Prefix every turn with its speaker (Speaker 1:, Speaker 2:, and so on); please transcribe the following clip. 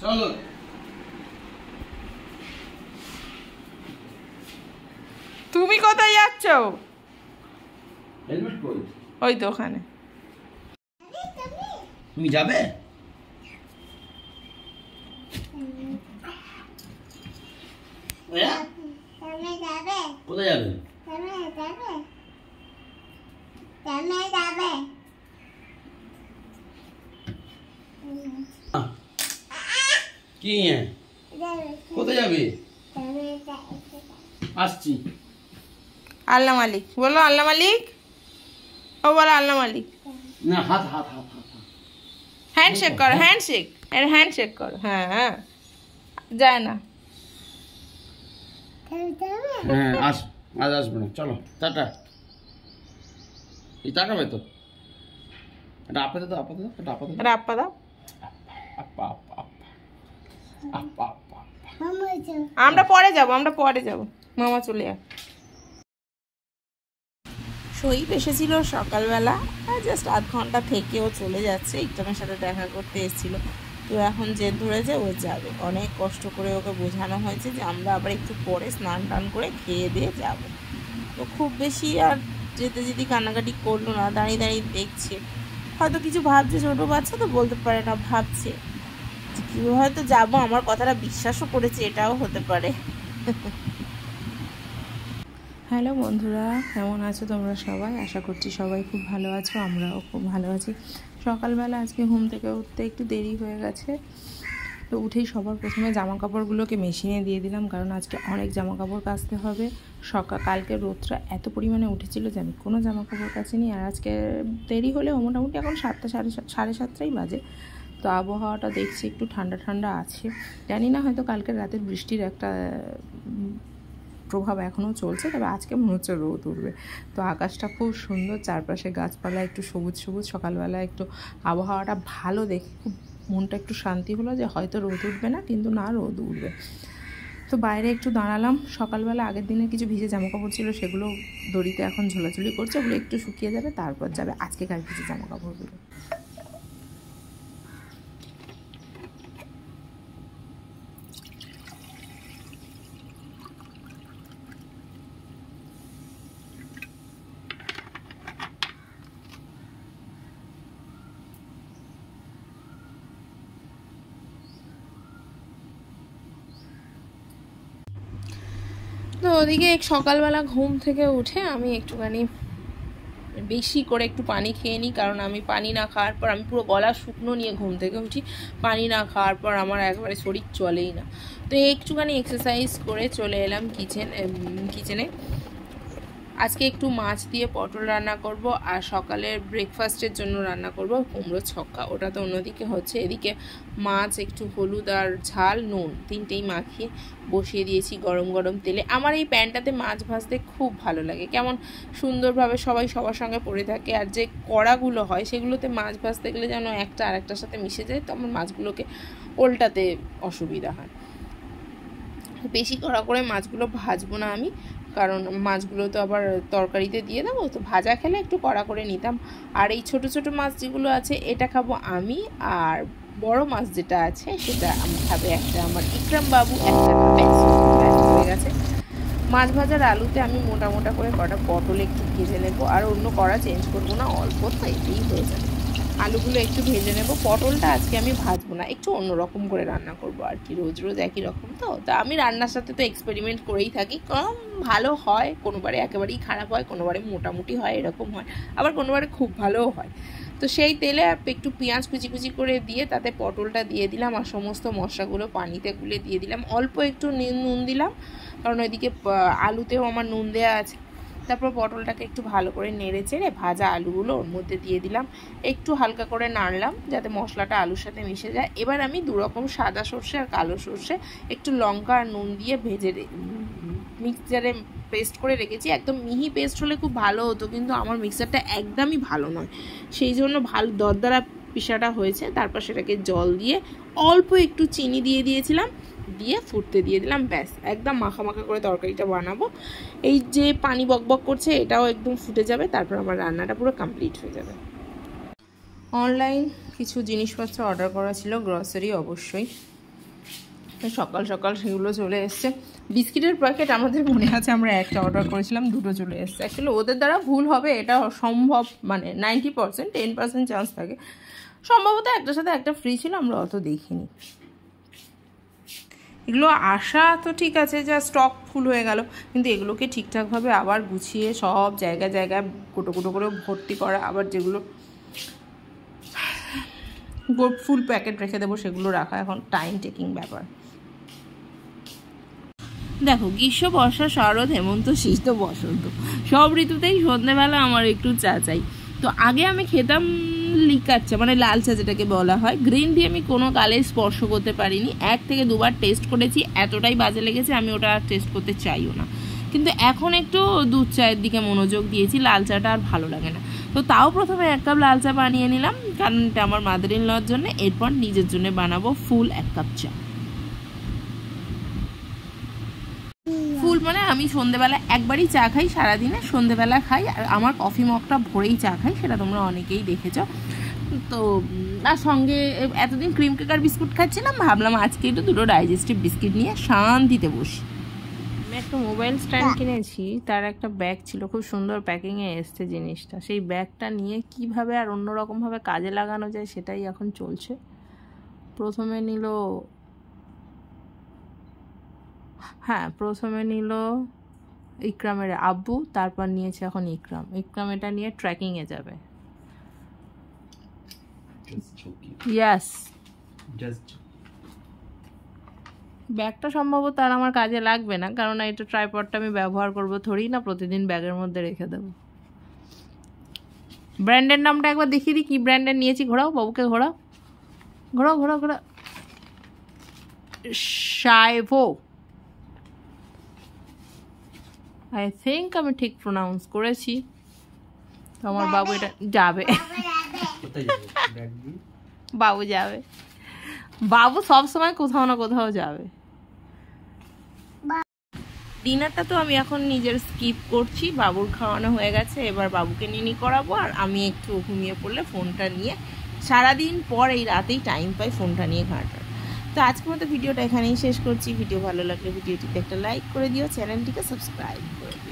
Speaker 1: চলো।
Speaker 2: তুমি কোথায় যাচ্ছ?
Speaker 1: হেলমেট কই?
Speaker 2: ওই তো ওখানে।
Speaker 1: তুমি যাবে? কোথায় যাবে? কি কোথায় যাবে? আসছি।
Speaker 2: আল্লাহ মালিক বলো, আল্লাহ মালিক। ও বলো আল্লাহ মালিক।
Speaker 1: না, হাত হাত হাত হাত
Speaker 2: হ্যান্ডশেক করো, হ্যান্ডশেক। এর হ্যান্ডশেক করো। হ্যাঁ হ্যাঁ, যায় না।
Speaker 1: হ্যাঁ, আজ আসবে না। চলো টাটা। এই টাকা তো এটা আপা দাও, আপা দাও, এটা আপা দাও,
Speaker 2: এটা আপা দাও।
Speaker 1: আপা আপা আপা আপা।
Speaker 2: আমরা পরে যাব, আমরা পরে যাব। মামা চলে যাক। সই এসেছিল সকালবেলা, জাস্ট আধ ঘন্টা থেকেও চলে যাচ্ছে। একজনের সাথে দেখা করতে এসেছিল, তো এখন জেদ ধরেছে ও যাবে। অনেক কষ্ট করে ওকে বোঝানো হয়েছে যে আমরা আবার একটু পরে স্নান টান করে খেয়ে দিয়ে যাব। তো খুব বেশি আর যেতে যেতে কান্নাকাটি করলো না, দাঁড়িয়ে দাঁড়িয়ে দেখছে। হয়তো কিছু ভাবছে, ছোটো বাচ্চা তো বলতে পারে না, ভাবছে কি হয়তো যাবো, আমার কথাটা বিশ্বাসও করেছে, এটাও হতে পারে। হ্যালো বন্ধুরা, কেমন আছো তোমরা সবাই? আশা করছি সবাই খুব ভালো আছো, আমরাও খুব ভালো আছি। সকালবেলা আজকে ঘুম থেকে উঠতে একটু দেরি হয়ে গেছে, তো উঠেই সবার প্রথমে জামা কাপড়গুলোকে মেশিনে দিয়ে দিলাম, কারণ আজকে অনেক জামা কাপড় কাচতে হবে। কালকে রোদটা এত পরিমাণে উঠেছিল যে আমি কোনো জামা কাপড় কাচিনি। আর আজকে দেরি হলেও মোটামুটি এখন 7টা সাড়ে 7টাই বাজে। তো আবহাওয়াটা দেখছি একটু ঠান্ডা ঠান্ডা আছে। জানি না, হয়তো কালকের রাতের বৃষ্টির একটা প্রভাব এখনও চলছে, তবে আজকে মনে হচ্ছে রোদ উঠবে। তো আকাশটা খুব সুন্দর, চারপাশে গাছপালা একটু সবুজ সবুজ। সকালবেলা একটু আবহাওয়াটা ভালো দেখে খুব মনটা একটু শান্তি হলো যে হয়তো রোদ উঠবে না, কিন্তু না, রোদ উঠবে। তো বাইরে একটু দাঁড়ালাম। সকালবেলা আগের দিনের কিছু ভিজে জামাকাপড় ছিল, সেগুলো দড়িতে এখন ঝোলাঝুলি করছে, ওগুলো একটু শুকিয়ে যাবে, তারপর যাবে আজকেকার কিছু জামাকাপড়গুলো। তো ওদিকে সকালবেলা ঘুম থেকে উঠে আমি একটুখানি বেশি করে একটু পানি খেয়ে নিই, কারণ আমি পানি না খাওয়ার পর, আমি পুরো গলা শুকনো নিয়ে ঘুম থেকে উঠি। পানি না খাওয়ার পর আমার একবারে শরীর চলেই না। তো একটুখানি এক্সারসাইজ করে চলে এলাম কিচেনে। আজকে একটু মাছ দিয়ে পটল রান্না করব, আর সকালের ব্রেকফাস্টের জন্য রান্না করব কুমড়ো ছক্কা। ওটা তো অন্যদিকে হচ্ছে, এদিকে মাছ একটু হলুদ আর ঝাল নুন তিনটেই মাখিয়ে বসিয়ে দিয়েছি গরম গরম তেলে। আমার এই প্যানটাতে মাছ ভাজতে খুব ভালো লাগে, কেমন সুন্দরভাবে সবাই সবার সঙ্গে পড়ে থাকে। আর যে কড়াগুলো হয় সেগুলোতে মাছ ভাজতে গেলে যেন একটা আরেকটার সাথে মিশে যায়, তো আমার মাছগুলোকে ওল্টাতে অসুবিধা হয়। বেশি কড়া করে মাছগুলো ভাজবো না আমি, কারণ মাছগুলো তো আবার তরকারিতে দিয়ে দেবো, তো ভাজা খেলে একটু কড়া করে নিতাম। আর এই ছোট ছোট মাছ যেগুলো আছে এটা খাবো আমি, আর বড় মাছ যেটা আছে সেটা আমি খাবে একটা আমার ইকরাম বাবু, একটা হয়ে গেছে। মাছ ভাজার আলুতে আমি মোটা মোটা করে কটা পটল একটু ভেজে নেবো, আর অন্য কড়া চেঞ্জ করবো না, অল্প তো এতেই হয়ে যাবে। আলুগুলো একটু ভেজে নেব। পটলটা আজকে আমি ভাজবো না, একটু অন্যরকম করে রান্না করবো আর কি। রোজ রোজ একই রকম তো আমি রান্নার সাথে তো এক্সপেরিমেন্ট করেই থাকি। কম ভালো হয়, কোনোবারে একেবারেই খারাপ হয়, কোনোবারে মোটামুটি হয়, এরকম হয়, আবার কোনোবারে খুব ভালোও হয়। তো সেই তেলে একটু পেঁয়াজ কুচি কুচি করে দিয়ে তাতে পটলটা দিয়ে দিলাম, আর সমস্ত মশলাগুলো পানিতে গুলে দিয়ে দিলাম। অল্প একটু নুন দিলাম, কারণ ওইদিকে আলুতেও আমার নুন দেওয়া আছে। তারপর পটলটাকে একটু ভালো করে নেড়ে চেড়ে ভাজা আলুগুলো ওর মধ্যে দিয়ে দিলাম, একটু হালকা করে নাড়লাম যাতে মশলাটা আলুর সাথে মিশে যায়। এবার আমি দুরকম সাদা সর্ষে আর কালো সর্ষে একটু লঙ্কা আর নুন দিয়ে ভেজে মিক্সচারে পেস্ট করে রেখেছি। একদম মিহি পেস্ট হলে খুব ভালো হতো, কিন্তু আমার মিক্সারটা একদমই ভালো নয়, সেই জন্য ভালো দরদরা পিসাটা হয়েছে। তারপর সেটাকে জল দিয়ে অল্প একটু চিনি দিয়ে দিয়েছিলাম, দিয়ে ফুটতে দিয়ে দিলাম, ব্যাস একদম মাখা মাখা করে তরকারিটা বানাবো। এই যে পানি বকবক করছে এটাও একদম ফুটে যাবে, তারপর আমার রান্নাটা পুরো কমপ্লিট হয়ে যাবে। অনলাইন কিছু জিনিসপত্র অর্ডার করা ছিল, গ্রসারি অবশ্যই। সকাল সকাল সেগুলো চলে এসছে। বিস্কিটের প্যাকেট আমাদের মনে আছে আমরা একটা অর্ডার করেছিলাম, 2টো চলে এসছে। অ্যাকচুয়ালি ওদের দ্বারা ভুল হবে এটা সম্ভব, মানে 90%, 10% চান্স থাকে। সম্ভবত একটার সাথে একটা ফ্রি ছিল, আমরা অত দেখিনি। এগুলো আসা তো ঠিক আছে, যা স্টক ফুল হয়ে গেল, কিন্তু এগুলোকে ঠিকঠাকভাবে আবার গুছিয়ে সব জায়গায় জায়গায় কোটো কোটো করে ভর্তি করা, আবার যেগুলো ফুল প্যাকেট রেখে দেবো সেগুলো রাখা এখন টাইম টেকিং ব্যাপার। দেখো, গ্রীষ্ম, বর্ষা, শরৎ, হেমন্ত, শীত, বসন্ত, সব ঋতুতেই সন্ধ্যেবেলা আমার একটু চা চাই। তো আগে আমি খেতাম লিকার চা, মানে লাল চা যেটাকে বলা হয়। গ্রিন টি আমি কোনো কালে স্পর্শ করতে পারিনি, 1 থেকে 2 বার টেস্ট করেছি, এতটাই বাজে লেগেছে আমি ওটা আর টেস্ট করতে চাইও না। কিন্তু এখন একটু দুধ চায়ের দিকে মনোযোগ দিয়েছি, লাল চাটা আর ভালো লাগে না। তো তাও প্রথমে 1 কাপ লাল চা বানিয়ে নিলাম, কারণ এটা আমার মাদার ইন লর জন্য। এরপর নিজের জন্য বানাবো ফুল 1 কাপ চা। ফুল মানে আমি সন্ধেবেলা একবারই চা খাই সারাদিনে, সন্ধেবেলা খাই, আর আমার কফি মগটা ভরেই চা খাই, সেটা তোমরা অনেকেই দেখেছো। তো আর সঙ্গে এতদিন ক্রিম কেক আর বিস্কুট খাচ্ছিলাম, ভাবলাম আজকে একটু 2টো ডাইজেস্টিভ বিস্কিট নিয়ে শান্তিতে বসি। আমি একটা মোবাইল স্ট্যান্ড কিনেছি, তার একটা ব্যাগ ছিল, খুব সুন্দর প্যাকিংয়ে এসছে জিনিসটা। সেই ব্যাগটা নিয়ে কিভাবে আর অন্যরকমভাবে কাজে লাগানো যায় সেটাই এখন চলছে। প্রথমে নিল ইকরামের আব্বু, তারপর নিয়েছে এখন ইকরাম এটা নিয়ে ট্রেকিংয়ে যাবে। ইয়াস, ব্যাগটা সম্ভবত আর আমার কাজে লাগবে না, কারণ এটা ট্রাইপডটা আমি ব্যবহার করবো থোড়ি না প্রতিদিন ব্যাগের মধ্যে রেখে দেবো। ব্র্যান্ডের নামটা একবার দেখিয়ে দিই, কি ব্র্যান্ডের নিয়েছি। ঘোরাও বাবুকে, ঘোরাও ঘোরাও ঘোরাও ঘোরাও। শাইভো, আই থিঙ্ক আমি ঠিক প্রোনাউন্স করেছি। তো আমার বাবু এটা যাবে, বাবু যাবে, বাবু সবসময় কোথাও না কোথাও যাবে। ডিনারটা তো আমি এখন নিজের স্কিপ করছি, বাবুর খাওয়ানো হয়ে গেছে, এবার বাবুকে নিয়ে করাবো, আর আমি একটু ঘুমিয়ে পড়লে ফোনটা নিয়ে, সারাদিন পর এই রাতেই টাইম পাই ফোনটা নিয়ে ঘাঁটার। তো আজকের মতো ভিডিওটা এখানেই শেষ করছি। ভিডিও ভালো লাগলে ভিডিওটিতে একটা লাইক করে দিও, চ্যানেলটিকে সাবস্ক্রাইব করে দিও।